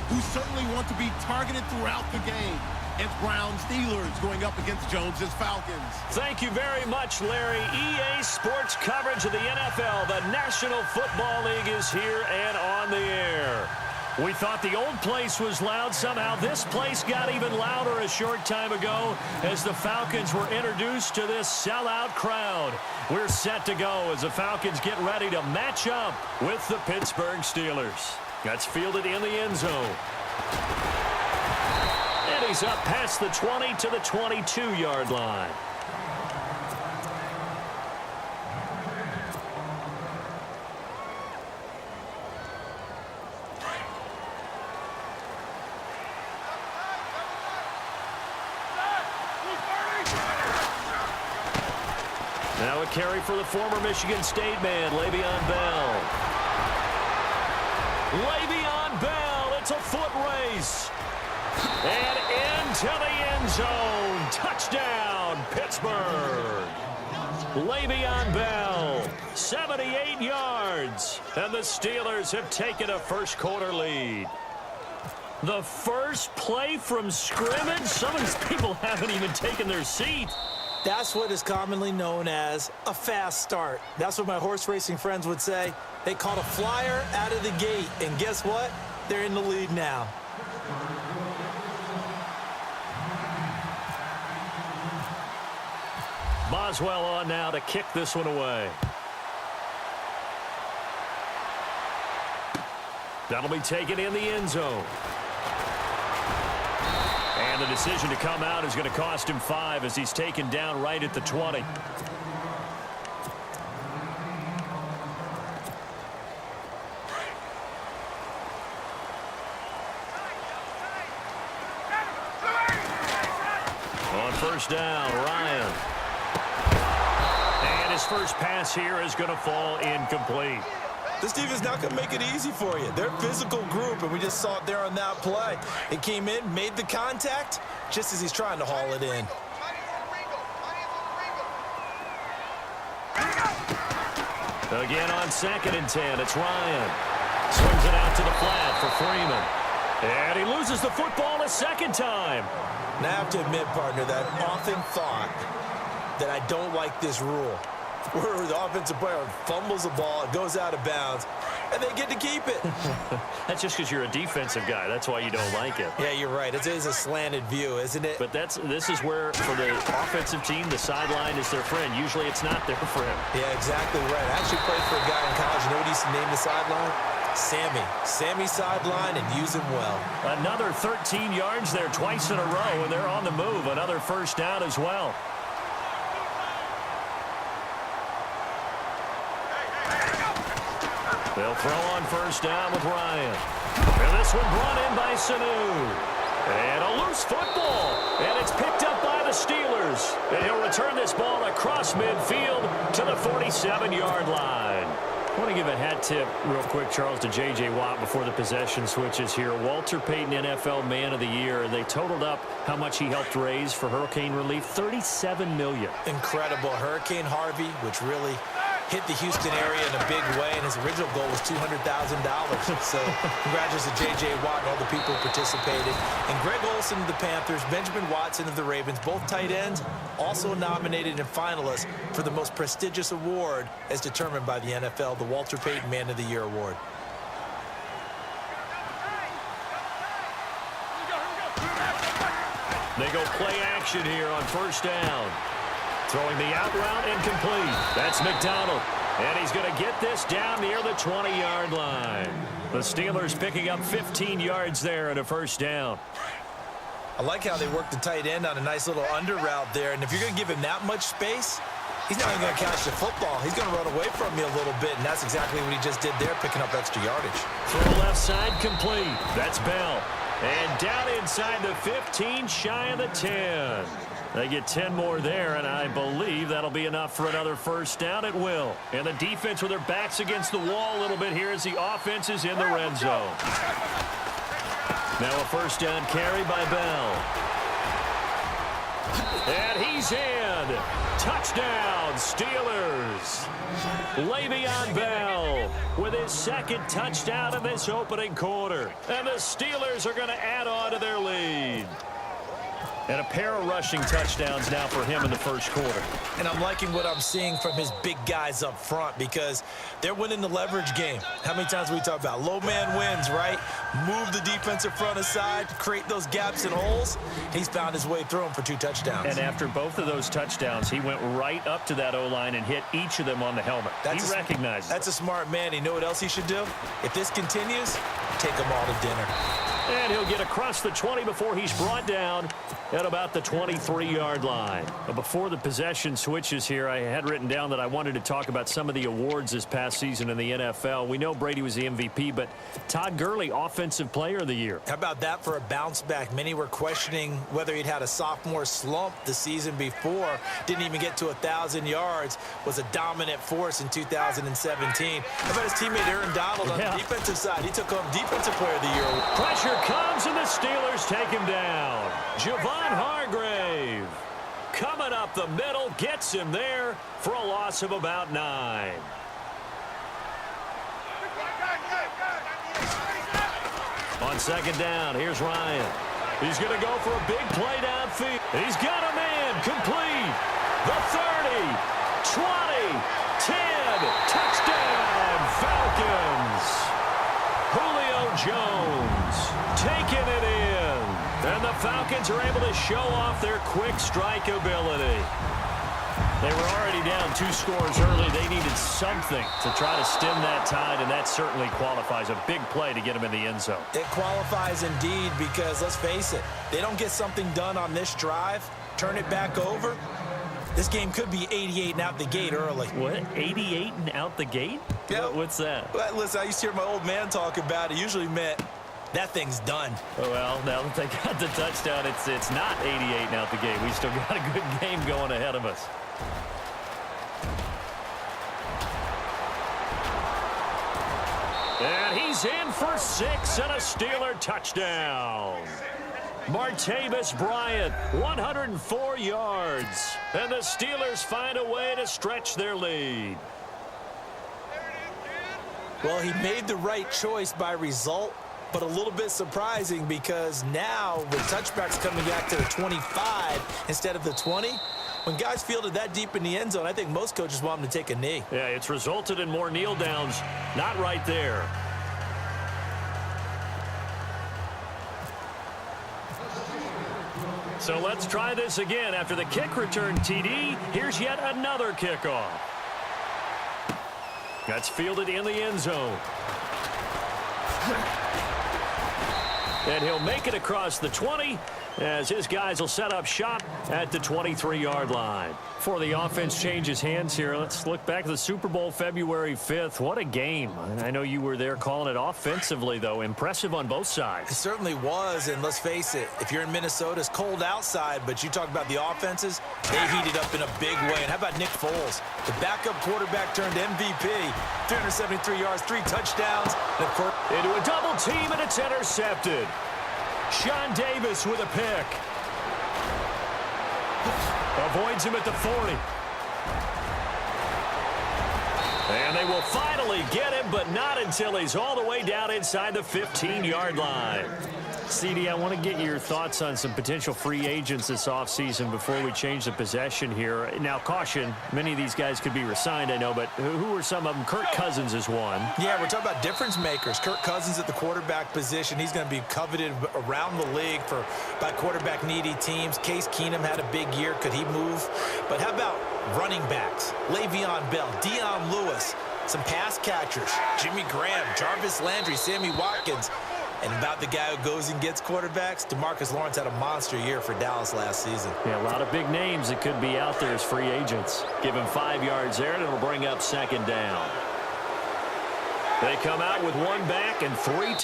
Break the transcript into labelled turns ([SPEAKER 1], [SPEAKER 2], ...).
[SPEAKER 1] who certainly want to be targeted throughout the game. It's Browns Steelers going up against Jones's Falcons.
[SPEAKER 2] Thank you very much, Larry. EA Sports coverage of the NFL. The National Football League is here and on the air. We thought the old place was loud. Somehow this place got even louder a short time ago as the Falcons were introduced to this sellout crowd. We're set to go as the Falcons get ready to match up with the Pittsburgh Steelers. That's fielded in the end zone. And he's up past the 20 to the 22-yard line. Now a carry for the former Michigan State man, Le'Veon Bell. Le'Veon Bell, it's a foot race. And into the end zone. Touchdown, Pittsburgh. Le'Veon Bell, 78 yards. And the Steelers have taken a first-quarter lead. The first play from scrimmage. Some of these people haven't even taken their seat.
[SPEAKER 3] That's what is commonly known as a fast start. That's what my horse racing friends would say. They caught a flyer out of the gate. And guess what? They're in the lead now.
[SPEAKER 2] Boswell on now to kick this one away. That'll be taken in the end zone. And the decision to come out is going to cost him 5 as he's taken down right at the 20. On first down, Ryan. And his first pass here is going to fall incomplete.
[SPEAKER 3] This team is not going to make it easy for you. They're a physical group, and we just saw it there on that play. It came in, made the contact, just as he's trying to haul it in.
[SPEAKER 2] Again on 2nd and 10, it's Ryan. Swings it out to the flat for Freeman. And he loses the football a second time.
[SPEAKER 3] Now, I have to admit, partner, that I often thought that I don't like this rule, where the offensive player fumbles the ball, it goes out of bounds, and they get to keep it.
[SPEAKER 2] That's just because you're a defensive guy. That's why you don't like it.
[SPEAKER 3] Yeah, you're right. It is a slanted view, isn't it?
[SPEAKER 2] But this is where, for the offensive team, the sideline is their friend. Usually it's not their friend.
[SPEAKER 3] Yeah, exactly right. I actually played for a guy in college. You know what he used to name the sideline? Sammy. Sammy sideline, and use him well.
[SPEAKER 2] Another 13 yards there twice in a row, and they're on the move. Another first down as well. They'll throw on first down with Ryan. And this one brought in by Sanu. And a loose football. And it's picked up by the Steelers. And he'll return this ball across midfield to the 47-yard line. I want to give a hat tip real quick, Charles, to J.J. Watt before the possession switches here. Walter Payton, NFL Man of the Year. They totaled up how much he helped raise for hurricane relief, $37 million.
[SPEAKER 3] Incredible. Hurricane Harvey, which really hit the Houston area in a big way, and his original goal was $200,000. So congratulations to J.J. Watt and all the people who participated. And Greg Olsen of the Panthers, Benjamin Watson of the Ravens, both tight ends, also nominated and finalists for the most prestigious award as determined by the NFL, the Walter Payton Man of the Year Award.
[SPEAKER 2] They go play action here on first down. Throwing the out route incomplete. That's McDonald. And he's going to get this down near the 20-yard line. The Steelers picking up 15 yards there and a first down.
[SPEAKER 3] I like how they work the tight end on a nice little under route there. And if you're going to give him that much space, he's not even going to catch the football. He's going to run away from you a little bit, and that's exactly what he just did there, picking up extra yardage.
[SPEAKER 2] Throw left side complete. That's Bell. And down inside the 15, shy of the 10. They get 10 more there, and I believe that'll be enough for another first down. It will. And the defense with their backs against the wall a little bit here as the offense is in the red zone. Now a first down carry by Bell. And he's in. Touchdown, Steelers. Le'Veon Bell with his second touchdown in this opening quarter. And the Steelers are going to add on to their lead. And a pair of rushing touchdowns now for him in the first quarter.
[SPEAKER 3] And I'm liking what I'm seeing from his big guys up front because they're winning the leverage game. How many times we talk about low man wins, right? Move the defensive front aside, create those gaps and holes. He's found his way through them for 2 touchdowns.
[SPEAKER 2] And after both of those touchdowns, he went right up to that O-line and hit each of them on the helmet. He recognized it.
[SPEAKER 3] That's a smart man. You know what else he should do? If this continues, take them all to dinner.
[SPEAKER 2] And he'll get across the 20 before he's brought down at about the 23-yard line. But before the possession switches here, I had written down that I wanted to talk about some of the awards this past season in the NFL. We know Brady was the MVP, but Todd Gurley, Offensive Player of the Year.
[SPEAKER 3] How about that for a bounce back? Many were questioning whether he'd had a sophomore slump the season before. Didn't even get to 1,000 yards. Was a dominant force in 2017. How about his teammate Aaron Donald on the defensive side? He took home Defensive Player of the Year.
[SPEAKER 2] Pressure comes and the Steelers take him down. Javon Hargrave coming up the middle, gets him there for a loss of about 9. On second down, here's Ryan. He's going to go for a big play downfield. He's got a man complete. The 30, 20, 10, touchdown, Falcons. Julio Jones taking it in. And the Falcons are able to show off their quick strike ability. They were already down 2 scores early. They needed something to try to stem that tide, and that certainly qualifies. A big play to get them in the end zone.
[SPEAKER 3] It qualifies indeed because, let's face it, they don't get something done on this drive, turn it back over. This game could be 88 and out the gate early.
[SPEAKER 2] What? 88 and out the gate?
[SPEAKER 3] Yeah.
[SPEAKER 2] What's that?
[SPEAKER 3] Well, listen, I used to hear my old man talk about it. Usually meant that thing's done.
[SPEAKER 2] Oh, well, now that they got the touchdown, it's not 88 and out the gate. We still got a good game going ahead of us. And he's in for 6 and a Steeler touchdown. Martavis Bryant, 104 yards. And the Steelers find a way to stretch their lead.
[SPEAKER 3] Well, he made the right choice by result, but a little bit surprising because now with touchbacks coming back to the 25 instead of the 20, when guys fielded that deep in the end zone, I think most coaches want them to take a knee.
[SPEAKER 2] Yeah, it's resulted in more kneel downs. Not right there. So let's try this again. After the kick return TD, here's yet another kickoff. That's fielded in the end zone. And he'll make it across the 20 as his guys will set up shop at the 23-yard line. Before the offense changes hands here, let's look back at the Super Bowl February 5th. What a game. I know you were there calling it offensively, though. Impressive on both sides.
[SPEAKER 3] It certainly was, and let's face it, if you're in Minnesota, it's cold outside, but you talk about the offenses, they heated up in a big way. And how about Nick Foles? The backup quarterback turned MVP. 373 yards, 3 touchdowns.
[SPEAKER 2] Into a double team, and it's intercepted. Sean Davis with a pick. Avoids him at the 40. And they will finally get him, but not until he's all the way down inside the 15-yard line. CD, I want to get your thoughts on some potential free agents this offseason before we change the possession here. Now, caution, many of these guys could be re-signed, I know, but who are some of them? Kirk Cousins is one.
[SPEAKER 3] Yeah, we're talking about difference makers. Kirk Cousins at the quarterback position. He's going to be coveted around the league by quarterback-needy teams. Case Keenum had a big year. Could he move? But how about running backs? Le'Veon Bell, Dion Lewis, some pass catchers. Jimmy Graham, Jarvis Landry, Sammy Watkins. And about the guy who goes and gets quarterbacks, DeMarcus Lawrence had a monster year for Dallas last season.
[SPEAKER 2] Yeah, a lot of big names that could be out there as free agents. Give him 5 yards there, and it'll bring up second down. They come out with 1 back and 3.